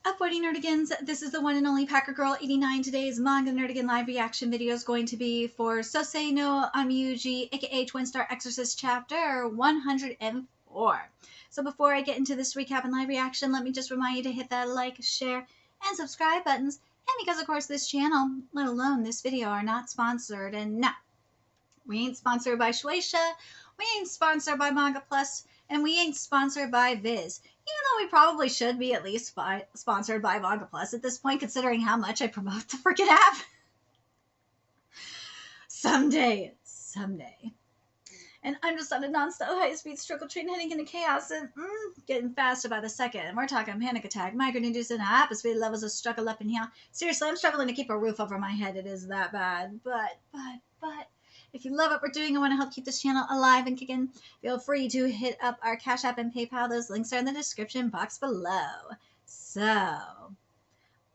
Upvoting Nerdigans, this is the one and only Packer Girl 89. Today's Manga Nerdigan live reaction video is going to be for Sosei no Amiyuji, aka Twin Star Exorcist chapter 104. So before I get into this recap and live reaction, let me just remind you to hit that like, share, and subscribe buttons. And because of course this channel, let alone this video, are not sponsored, and no, we ain't sponsored by Shueisha, we ain't sponsored by Manga Plus, and we ain't sponsored by Viz. Even though we probably should be at least sponsored by Manga Plus at this point, considering how much I promote the freaking app. Someday. And I'm just on a non-stop high-speed struggle train heading into chaos and getting faster by the second. And we're talking panic attack, migraine-induced hyperspeed levels of struggle up in here. Seriously, I'm struggling to keep a roof over my head. It is that bad. But if you love what we're doing and want to help keep this channel alive and kicking, feel free to hit up our Cash App and PayPal. Those links are in the description box below. So,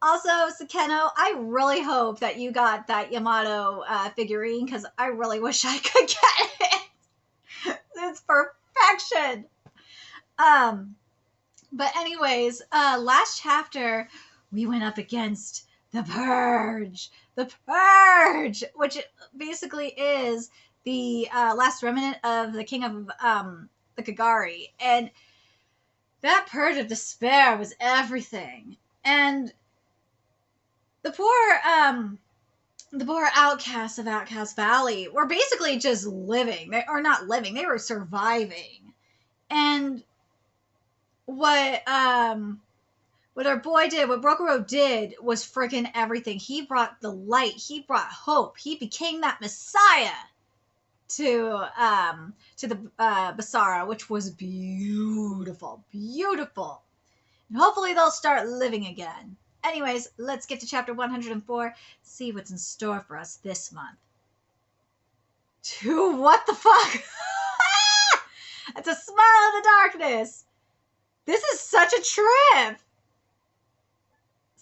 also, Sakeno, I really hope that you got that Yamato figurine, because I really wish I could get it. It's perfection. But anyways, last chapter, we went up against the Purge. The Purge, which basically is the last remnant of the king of the Kagari. And that purge of despair was everything. And the poor outcasts of Outcast Valley were basically just living. They were surviving. And what our boy did, what ROKUROU did, was freaking everything. He brought the light. He brought hope. He became that messiah to the Basara, which was beautiful. Beautiful. And hopefully they'll start living again. Anyways, let's get to chapter 104, see what's in store for us this month. Dude, what the fuck? It's a smile in the darkness. This is such a trip.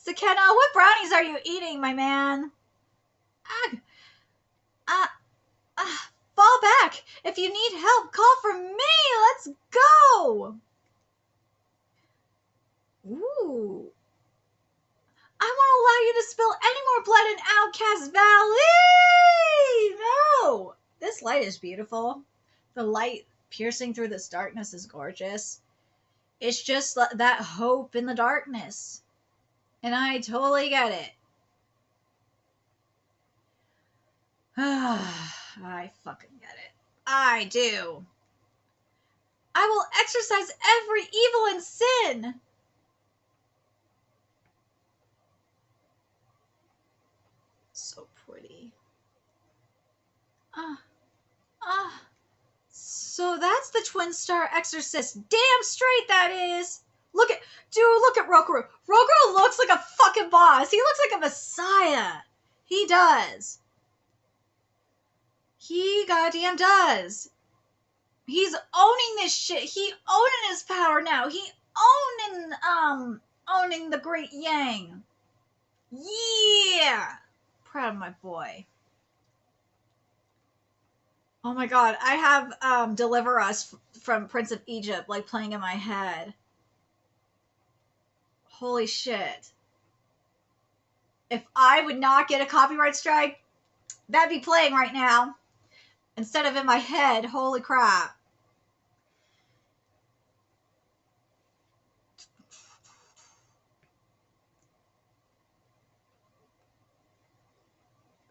Sakeno, what brownies are you eating, my man? Fall back. If you need help, call for me. Let's go. Ooh. I won't allow you to spill any more blood in Outcast Valley. No. This light is beautiful. The light piercing through this darkness is gorgeous. It's just that hope in the darkness. And I totally get it. I fucking get it. I do. I will exorcise every evil and sin. So pretty. So that's the Twin Star Exorcist. Damn straight that is. Look at ROKUROU. ROKUROU looks like a fucking boss. He looks like a messiah. He does. He goddamn does. He's owning this shit. He owning his power now. He owning the Great Yang. Yeah. Proud of my boy. Oh my god, I have Deliver Us from Prince of Egypt like playing in my head. Holy shit. If I would not get a copyright strike, that'd be playing right now. Instead of in my head. Holy crap.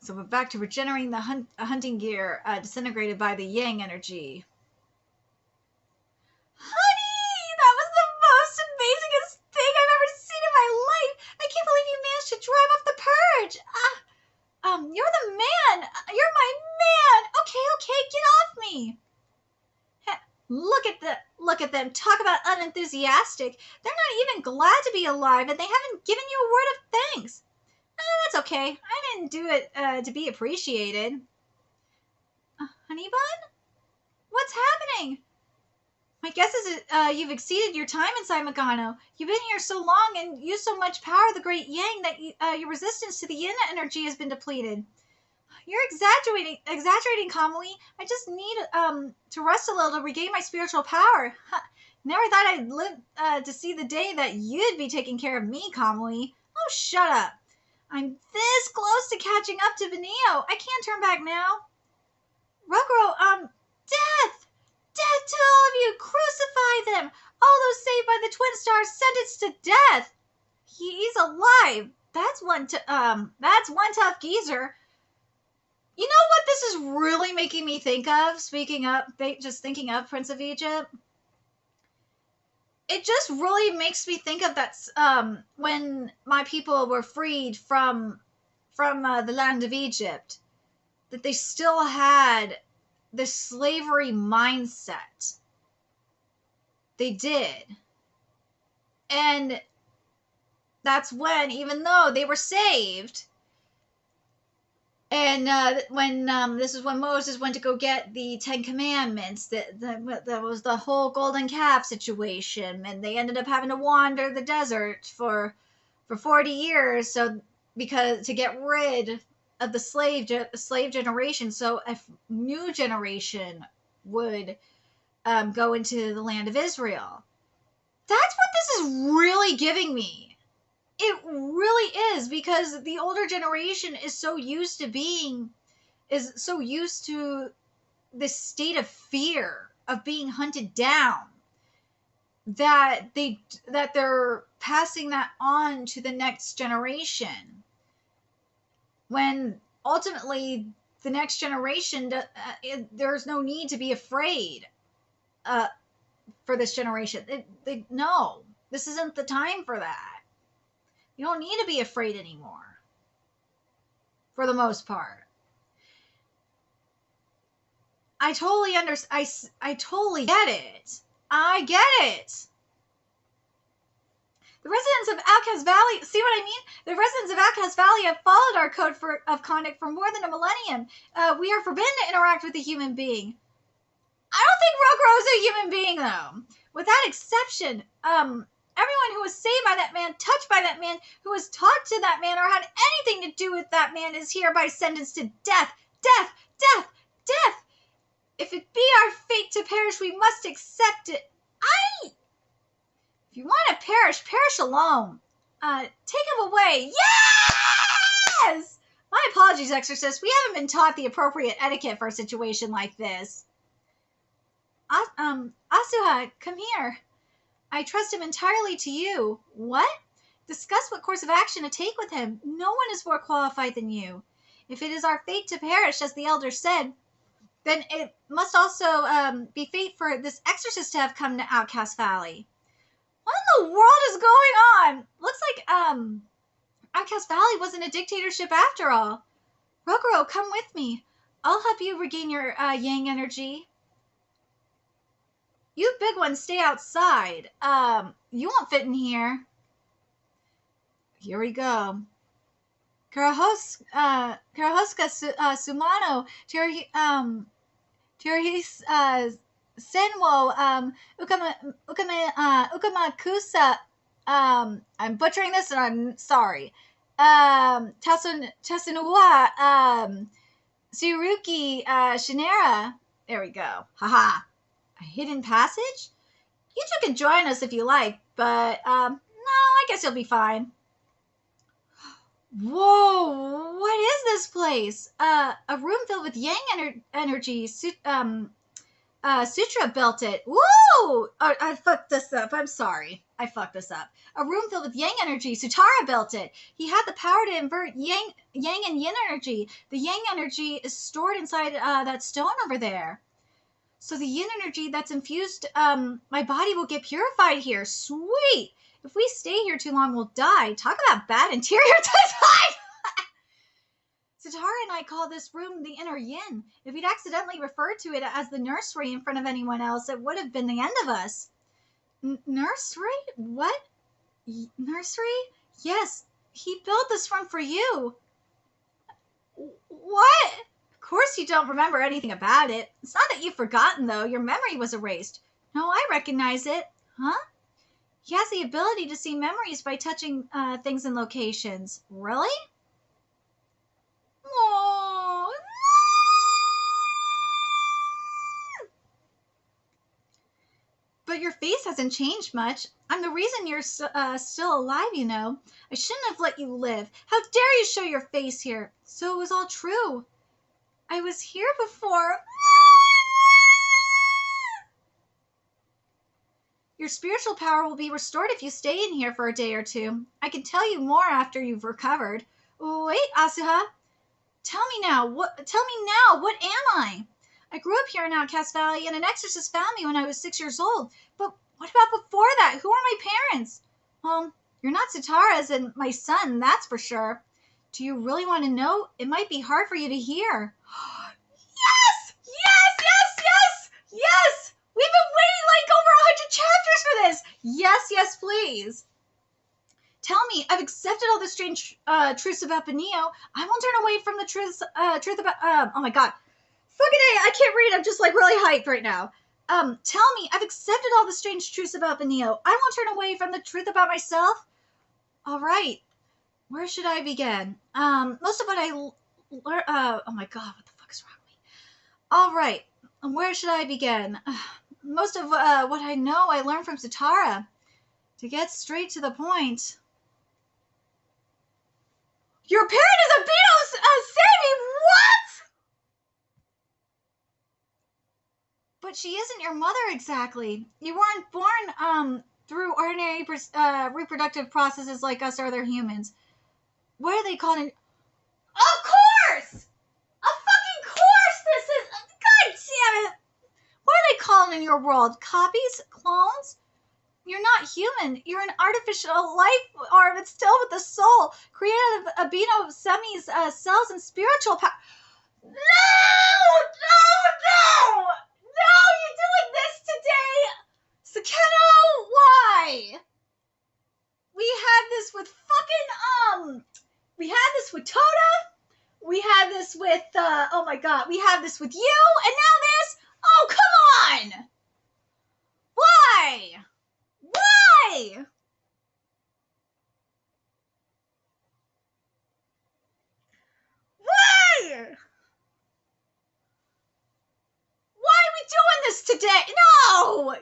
So we're back to regenerating the hunting gear disintegrated by the Yang energy. Honey, that was the most amazingest thing I've ever seen in my life. I can't believe you managed to drive off the purge. You're the man. You're my man. Okay, get off me. Look at them. Talk about unenthusiastic. They're not even glad to be alive, and they haven't given you a word of thanks. That's okay. I didn't do it to be appreciated. Honey bun? What's happening? My guess is you've exceeded your time inside Magano. You've been here so long and used so much power of the Great Yang that your resistance to the yin energy has been depleted. You're exaggerating, Kamui. I just need to rest a little to regain my spiritual power. Never thought I'd live to see the day that you'd be taking care of me, Kamui. Oh, shut up. I'm this close to catching up to Benio. I can't turn back now. Rokuro, death! Death to all of you! Crucify them! All those saved by the Twin Stars sentenced to death! He's alive! That's one tough geezer. You know what this is really making me think of? Just thinking of Prince of Egypt. It just really makes me think of that when my people were freed from the land of Egypt, that they still had this slavery mindset. They did. And that's when, even though they were saved, and this is when Moses went to go get the Ten Commandments, that was the whole golden calf situation, and they ended up having to wander the desert for 40 years, so because to get rid of the slave generation, so a new generation would go into the land of Israel. That's what this is really giving me. It really is, because the older generation is so used to this state of fear of being hunted down, that they're passing that on to the next generation, when ultimately the next generation, there's no need to be afraid for this generation. No, this isn't the time for that. You don't need to be afraid anymore, for the most part. I totally understand. I totally get it. I get it. The residents of Outcast Valley, see what I mean? The residents of Outcast Valley have followed our code of conduct for more than a millennium. We are forbidden to interact with a human being. I don't think Rokuro is a human being, though. With that exception, everyone who was saved by that man, touched by that man, who was talked to that man, or had anything to do with that man is hereby sentenced to death. Death! Death! Death! If it be our fate to perish, we must accept it. If you want to perish, perish alone. Take him away. Yes! My apologies, Exorcist. We haven't been taught the appropriate etiquette for a situation like this. Asuha, come here. I trust him entirely to you. What? Discuss what course of action to take with him. No one is more qualified than you. If it is our fate to perish, as the elder said, then it must also be fate for this exorcist to have come to Outcast Valley. What in the world is going on? Looks like Outcast Valley wasn't a dictatorship after all. Rokuro, come with me. I'll help you regain your yang energy. You big ones stay outside. You won't fit in here. Here we go. Karahoska Sumano, Terihis Senwo, Ukama Kusa, I'm butchering this and I'm sorry. Tasunua, Tsuruki, Shinera. There we go. Haha. A hidden passage? You two can join us if you like, but, no, I guess you'll be fine. Whoa, what is this place? A room filled with yang energy. Sutra built it. Woo! Oh, I fucked this up. I'm sorry. I fucked this up. A room filled with yang energy. Sutara built it. He had the power to invert yang and yin energy. The yang energy is stored inside that stone over there. So the yin energy that's infused, my body will get purified here. Sweet! If we stay here too long, we'll die. Talk about bad interior design! Sutara and I call this room the inner yin. If we'd accidentally referred to it as the nursery in front of anyone else, it would have been the end of us. Nursery? What? Nursery? Yes, he built this room for you. What? Of course you don't remember anything about it. It's not that you've forgotten, though. Your memory was erased. No, I recognize it. Huh? He has the ability to see memories by touching things and locations. Really? Aww. But your face hasn't changed much. I'm the reason you're still alive, you know. I shouldn't have let you live. How dare you show your face here? So it was all true. I was here before. Your spiritual power will be restored if you stay in here for a day or two. I can tell you more after you've recovered. Wait, Asuha. Tell me now, what am I? I grew up here in Outcast Valley, and an exorcist found me when I was 6 years old. But what about before that? Who are my parents? Well, you're not Sitara's and my son, that's for sure. Do you really want to know? It might be hard for you to hear. Yes! Yes, yes, yes! Yes! We've been waiting like over 100 chapters for this! Yes, yes, please. Tell me, I've accepted all the strange truths about Benio. I won't turn away from the truth about... oh my god. Fucking A, I can't read. I'm just like really hyped right now. Tell me, I've accepted all the strange truths about Benio. I won't turn away from the truth about myself. All right. Where should I begin? Most of what I learned... oh my god, what the fuck is wrong with me? All right. Where should I begin? Most of what I know I learned from Sitara. To get straight to the point... Your parent is a Beatles, Sammy! What? But she isn't your mother exactly. You weren't born through ordinary reproductive processes like us other humans. What are they called in... Of course! A fucking course this is... God damn it! What are they called in your world? Copies? Clones? You're not human. You're an artificial life form. It's still with the soul. Created of Abino Semi's cells and spiritual power. No! No! No! No! You're doing this today! Sakeno, why? We had this with fucking, we had this with Toda. We had this with, oh my god. We had this with you. And now this? Oh, come on! Why? Why? Why? Why are we doing this today? No! No!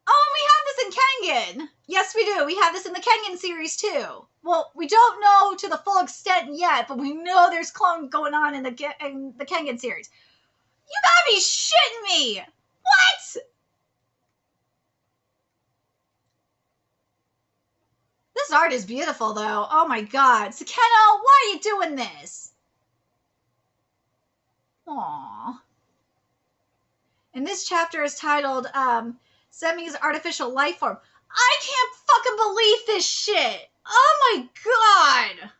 Oh, and we have this in Kengan. Yes, we do. We have this in the Kengan series, too. Well, we don't know to the full extent yet, but we know there's clone going on in the Kengan series. You gotta be shitting me! What? This art is beautiful, though. Oh my god. Sakeno, why are you doing this? Aww. And this chapter is titled, Semi's Artificial Life Form. I can't fucking believe this shit! Oh my god!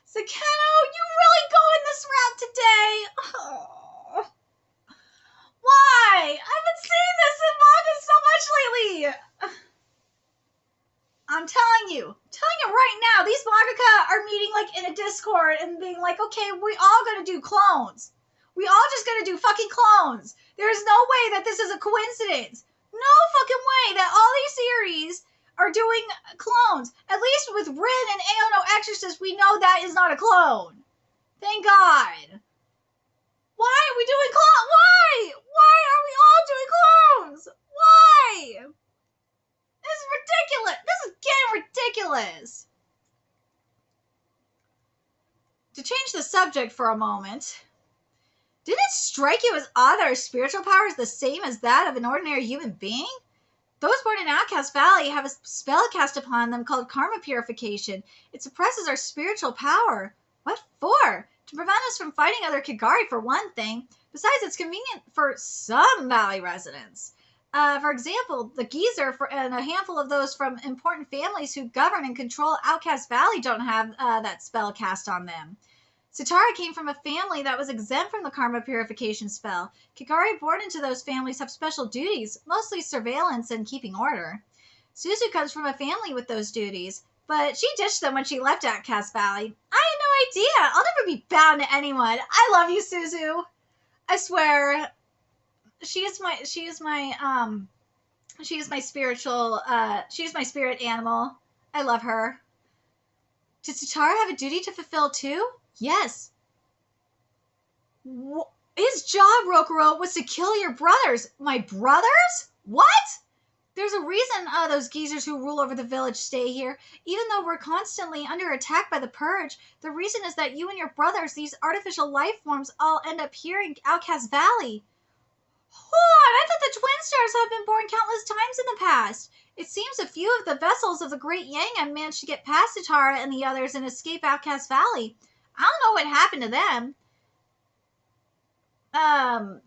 Sakeno, you really going this route today? Oh. Why? I've been seeing this in manga so much lately! I'm telling you right now, these mangaka are meeting like in a Discord and being like, okay, we all gonna do clones. We all just gonna do fucking clones. There's no way that this is a coincidence. No fucking way that all these series are doing clones. At least with Rin and Aono Exorcist, we know that is not a clone. Thank God. Why are we doing clones? Why? Why are we all doing clones? Why? This is ridiculous. This is getting ridiculous. To change the subject for a moment, didn't it strike you as odd that our spiritual power is the same as that of an ordinary human being? Those born in Outcast Valley have a spell cast upon them called karma purification. It suppresses our spiritual power. What for? To prevent us from fighting other Kigari, for one thing. Besides, it's convenient for some valley residents. For example, the geezer and a handful of those from important families who govern and control Outcast Valley don't have that spell cast on them. Sitara came from a family that was exempt from the karma purification spell. Kigari born into those families have special duties, mostly surveillance and keeping order. Suzu comes from a family with those duties, but she ditched them when she left Outcast Valley. I had no idea. I'll never be bound to anyone. I love you, Suzu. I swear. She is my spiritual, she's my spirit animal. I love her. Did Sitara have a duty to fulfill too? Yes. His job, Rokuro, was to kill your brothers. My brothers? What? There's a reason those geezers who rule over the village stay here. Even though we're constantly under attack by the Purge, the reason is that you and your brothers, these artificial life forms, all end up here in Outcast Valley. Hold on, I thought the Twin Stars have been born countless times in the past. It seems a few of the vessels of the Great Yang have managed to get past Satara and the others and escape Outcast Valley. I don't know what happened to them.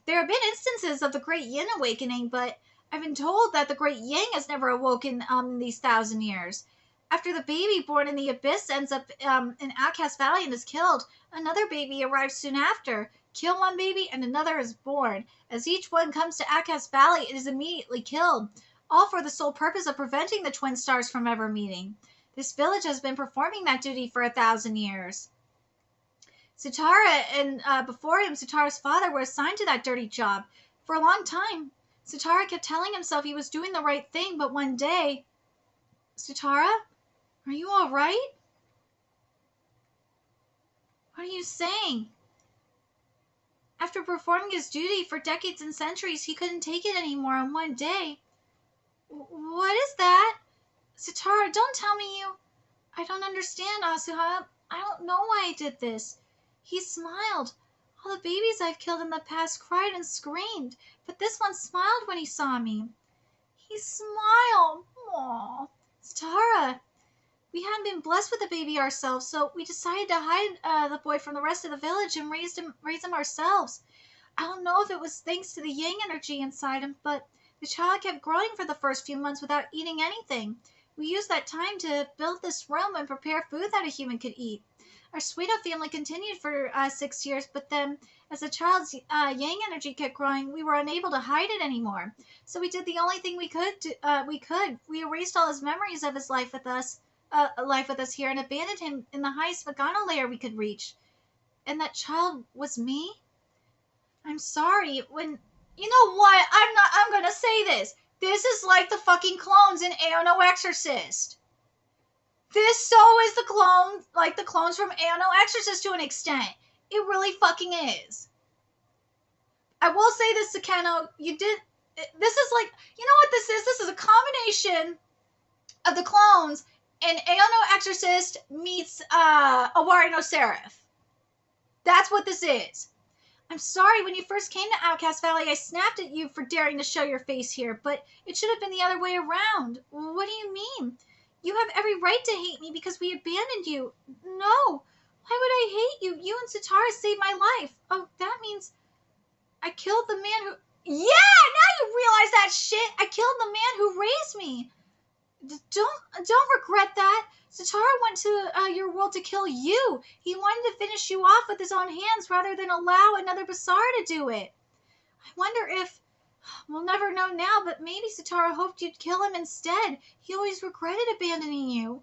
There have been instances of the Great Yin awakening, but I've been told that the Great Yang has never awoken in these 1,000 years. After the baby born in the Abyss ends up in Outcast Valley and is killed, another baby arrives soon after. Kill one baby and another is born. As each one comes to Outcast Valley, it is immediately killed, all for the sole purpose of preventing the Twin Stars from ever meeting. This village has been performing that duty for 1,000 years. Satara and before him, Satara's father were assigned to that dirty job. For a long time, Satara kept telling himself he was doing the right thing, but one day... Satara? Are you all right? What are you saying? After performing his duty for decades and centuries, he couldn't take it anymore on one day. What is that? Satara, don't tell me you... I don't understand, Asuha. I don't know why I did this. He smiled. All the babies I've killed in the past cried and screamed, but this one smiled when he saw me. He smiled. Aww. Satara, we hadn't been blessed with a baby ourselves, so we decided to hide the boy from the rest of the village and raise him ourselves. I don't know if it was thanks to the yang energy inside him, but the child kept growing for the first few months without eating anything. We used that time to build this room and prepare food that a human could eat. Our Suedo family continued for 6 years, but then, as the child's yang energy kept growing, we were unable to hide it anymore. So we did the only thing we could. We erased all his memories of his life with us here, and abandoned him in the highest Vagana layer we could reach. And that child was me? I'm sorry. You know what? I'm gonna say this. This is like the fucking clones in Aono Exorcist. This so is the clones from Aono Exorcist to an extent. It really fucking is. I will say this, Sakeno, this is like, you know what this is? This is a combination of the clones and Aono Exorcist meets Owari no Seraph. That's what this is. I'm sorry, when you first came to Outcast Valley, I snapped at you for daring to show your face here, but it should have been the other way around. What do you mean? You have every right to hate me because we abandoned you. No. Why would I hate you? You and Satara saved my life. Oh, that means I killed the man who... Yeah, now you realize that shit. I killed the man who raised me. Don't regret that. Satara went to your world to kill you. He wanted to finish you off with his own hands rather than allow another Basar to do it. I wonder if... We'll never know now, but maybe Satara hoped you'd kill him instead. He always regretted abandoning you.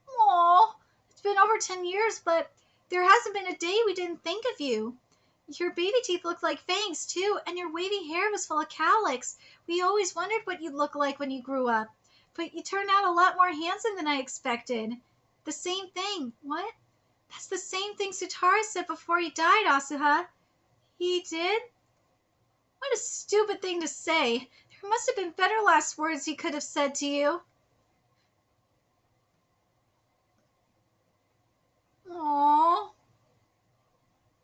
Aww, it's been over 10 years, but there hasn't been a day we didn't think of you. Your baby teeth looked like fangs, too, and your wavy hair was full of cowlicks. We always wondered what you'd look like when you grew up. But you turned out a lot more handsome than I expected. The same thing. What? That's the same thing Satara said before he died, Asuha. He did? What a stupid thing to say. There must have been better last words he could have said to you. Aww.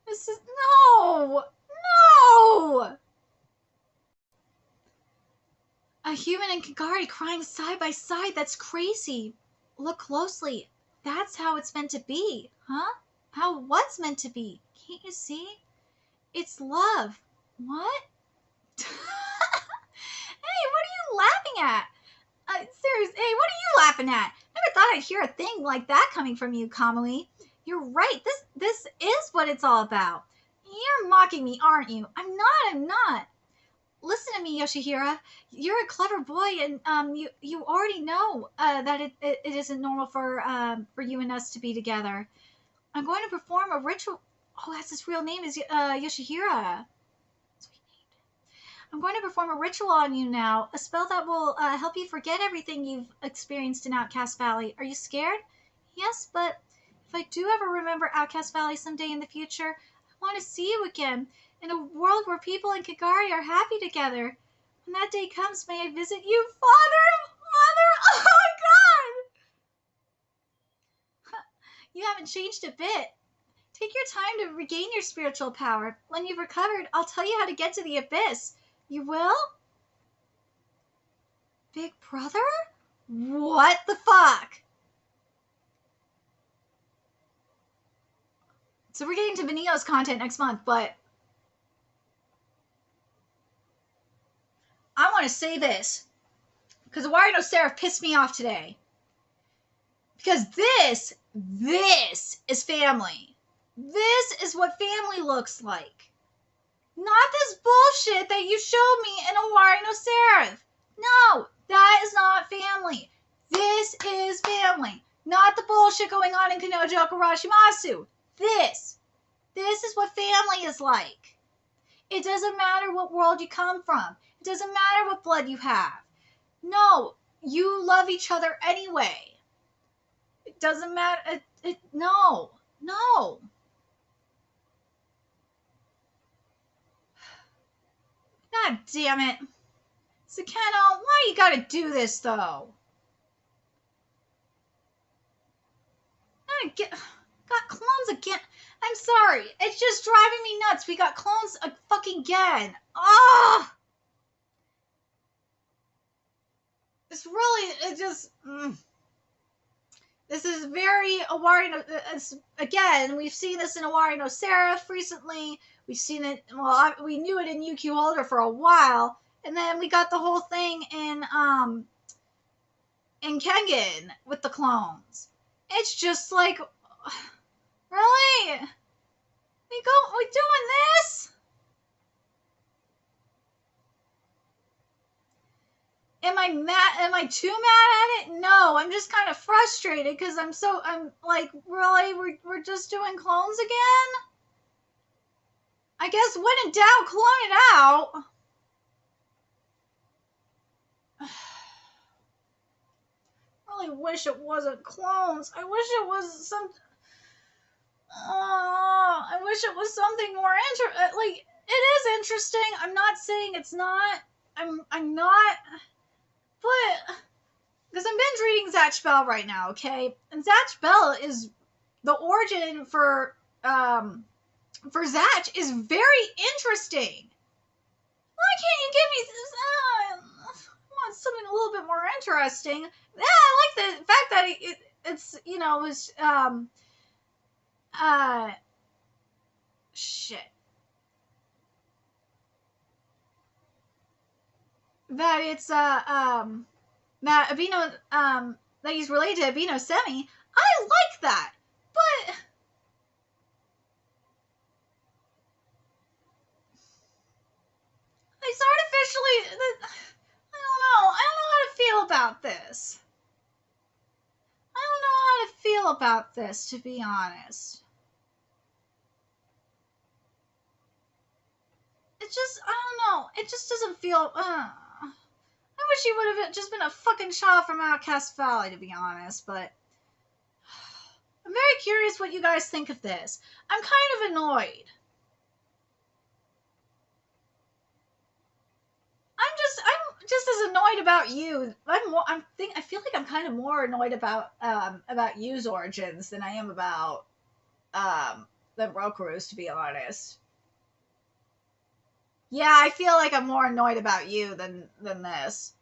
This is... No! No! A human and Kagari crying side by side. That's crazy. Look closely. That's how it's meant to be. Huh? How what's meant to be? Can't you see? It's love. What? Hey, what are you laughing at? Seriously, hey, what are you laughing at? Never thought I'd hear a thing like that coming from you, Kamui. You're right. This is what it's all about. You're mocking me, aren't you? I'm not. Listen to me, Yoshihira. You're a clever boy, and you already know that it isn't normal for you and us to be together. I'm going to perform a ritual. Oh, that's his real name is Yoshihira. I'm going to perform a ritual on you now, a spell that will help you forget everything you've experienced in Outcast Valley. Are you scared? Yes, but if I do ever remember Outcast Valley someday in the future, I want to see you again. In a world where people in Kagari are happy together. When that day comes, may I visit you, Father, Mother? Oh my God! You haven't changed a bit. Take your time to regain your spiritual power. When you've recovered, I'll tell you how to get to the abyss. You will? Big brother? What the fuck? So we're getting to Benito's content next month, but I want to say this because Warrior No Seraph pissed me off today. Because this is family. This is what family looks like. Not this bullshit that you showed me in Warrior No Seraph. No, that is not family. This is family. Not the bullshit going on in Kanojo Kurashimasu. This is what family is like. It doesn't matter what world you come from. It doesn't matter what blood you have. No, you love each other anyway. It doesn't matter. No. God damn it. Sakeno, why you gotta do this, though? Got clones again. I'm sorry. It's just driving me nuts. We got clones fucking again. Ah! It's really, it just... This is very Warrior No... Again, we've seen this in Warrior No Seraph recently. We've seen it... Well, we knew it in UQ Holder for a while. And then we got the whole thing in Kengan with the clones. It's just like... Really? We doing this? Am I too mad at it? No, I'm just kind of frustrated because I'm like, really? We're just doing clones again? I guess when in doubt, clone it out. I really wish it wasn't clones. I wish it was some... I wish it was something more like, it is interesting. I'm not saying it's not. I'm not... But, because I'm binge reading Zatch Bell right now, okay? And Zatch Bell is, the origin for Zatch is very interesting. Why can't you give me this? I want something a little bit more interesting. Yeah, I like the fact that it's, you know, was, shit. That it's, that Abino, that he's related to Abino Semi. I like that, but it's artificially, I don't know how to feel about this. I don't know how to feel about this, to be honest. It just, I don't know, it just doesn't feel, I wish he would have just been a fucking child from Outcast Valley, to be honest, but I'm very curious what you guys think of this. I'm kind of annoyed. I'm just as annoyed about you. I feel like I'm kind of more annoyed about Yu's origins than I am about the ROKUROU'S, to be honest. Yeah, I feel like I'm more annoyed about you than this.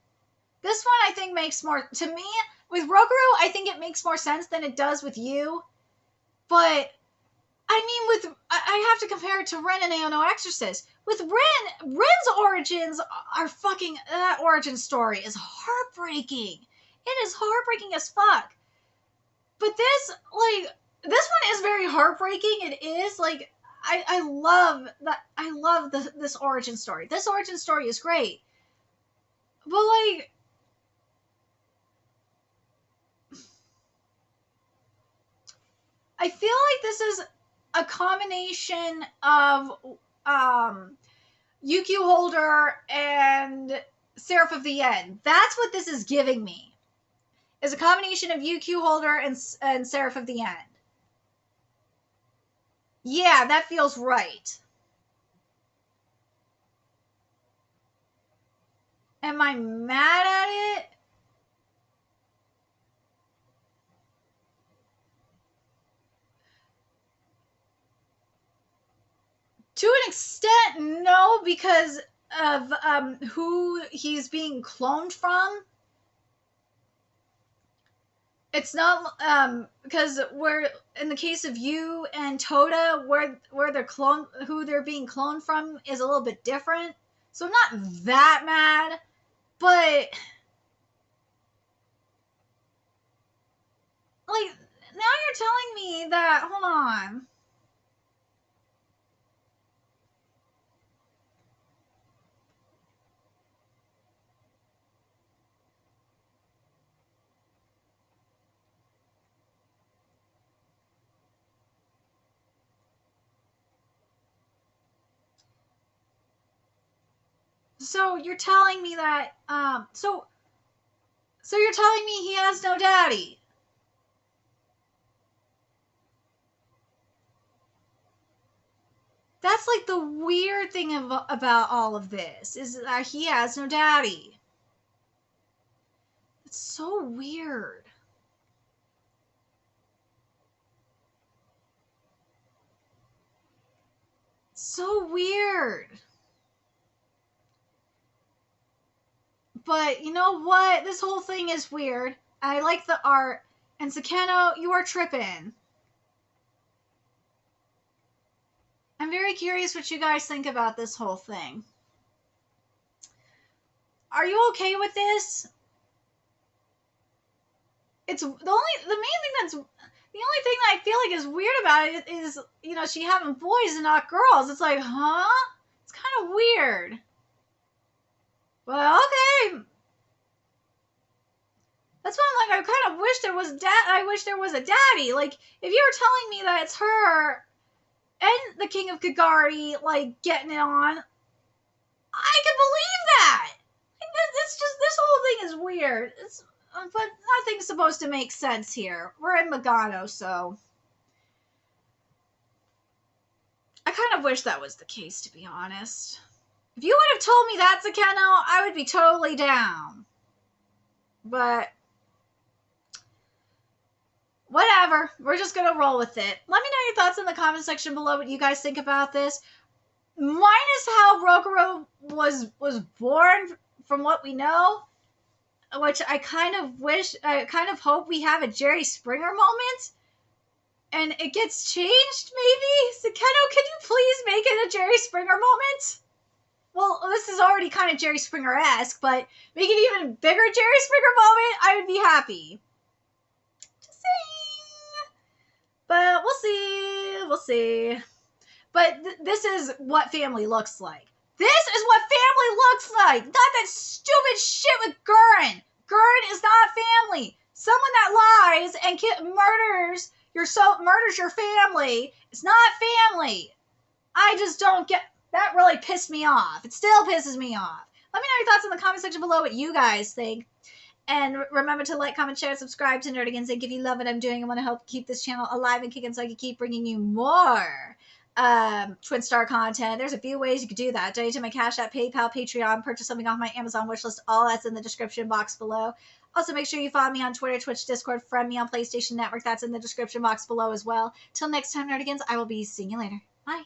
This one I think makes more, to me, with ROKUROU, I think it makes more sense than it does with you. But, I mean, I have to compare it to Ren and Aono Exorcist. With Ren's origins are fucking, that origin story is heartbreaking. It is heartbreaking as fuck. But this one is very heartbreaking. It is, like, I love that. I love this origin story. This origin story is great. But, like, I feel like this is a combination of UQ Holder and Seraph of the End. That's what this is giving me. Is a combination of UQ Holder and Seraph of the End. Yeah, that feels right. Am I mad at it? To an extent, no, because of who he's being cloned from. It's not because we're in the case of you and Toda, where they're who they're being cloned from is a little bit different. So I'm not that mad, but like now you're telling me that. Hold on. So you're telling me that so you're telling me he has no daddy. That's like the weird thing about all of this is that he has no daddy. It's so weird. So weird. But you know what? This whole thing is weird. I like the art. And Sakeno, you are tripping. I'm very curious what you guys think about this whole thing. Are you okay with this? It's the main thing that I feel like is weird about it is, you know, she having boys and not girls. It's like, huh? It's kind of weird. Well, okay. That's why I'm like, I kind of wish there was I wish there was a daddy. Like, if you were telling me that it's her and the King of Kagari, like, getting it on, I could believe that. It's just, this whole thing is weird. But nothing's supposed to make sense here. We're in Megano, so I kind of wish that was the case, to be honest. If you would have told me that's a Keno, I would be totally down. But whatever. We're just going to roll with it. Let me know your thoughts in the comment section below, what you guys think about this. Minus how Rokuro was born, from what we know, which I kind of hope we have a Jerry Springer moment, and it gets changed, maybe? Sakeno, can you please make it a Jerry Springer moment? Well, this is already kind of Jerry Springer-esque, but make it even bigger Jerry Springer moment, I would be happy. Just saying. But we'll see. But this is what family looks like. This is what family looks like. Not that stupid shit with Gurren. Gurren is not family. Someone that lies and murders your family. It's not family. I just don't get. That really pissed me off. It still pisses me off. Let me know your thoughts in the comment section below what you guys think. And remember to like, comment, share, subscribe to Nerdigans. If you love what I'm doing and want to help keep this channel alive and kicking so I can keep bringing you more Twin Star content. There's a few ways you could do that. Donate to my Cash App, PayPal, Patreon, purchase something off my Amazon wishlist. All that's in the description box below. Also, make sure you follow me on Twitter, Twitch, Discord, friend me on PlayStation Network. That's in the description box below as well. Till next time, Nerdigans, I will be seeing you later. Bye.